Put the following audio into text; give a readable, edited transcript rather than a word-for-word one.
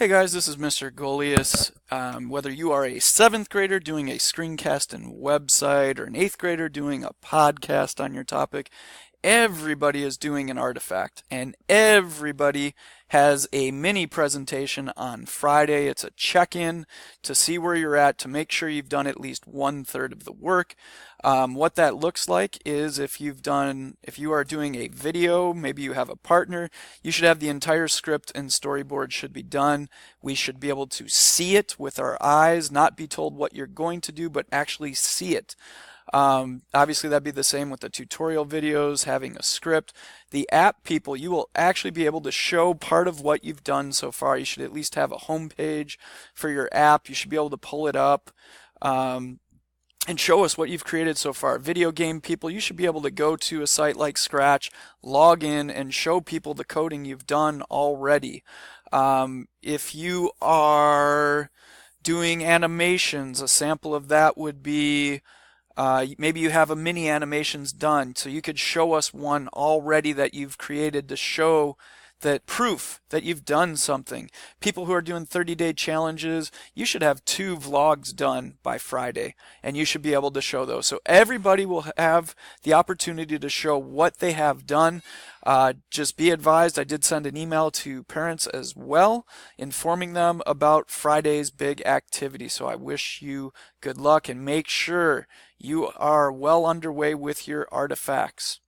Hey guys, this is Mr. Golias. Whether you are a seventh grader doing a screencast and website or an eighth grader doing a podcast on your topic, everybody is doing an artifact and everybody has a mini presentation on Friday. It's a check-in to see where you're at to make sure you've done at least one third of the work. What that looks like is if you are doing a video, maybe you have a partner, you should have the entire script and storyboard should be done. We should be able to see it with our eyes, not be told what you're going to do, but actually see it. Obviously, that'd be the same with the tutorial videos, having a script. The app people, you will actually be able to show part of what you've done so far. You should at least have a home page for your app. You should be able to pull it up. And show us what you've created so far. Video game people, you should be able to go to a site like Scratch, log in, and show people the coding you've done already. If you are doing animations, a sample of that would be maybe you have a mini animations done, so you could show us one already that you've created to show that proof that you've done something. People who are doing 30-day challenges, you should have 2 vlogs done by Friday, and you should be able to show those. So everybody will have the opportunity to show what they have done. Just be advised, I did send an email to parents as well, informing them about Friday's big activity. So I wish you good luck and make sure you are well underway with your artifacts.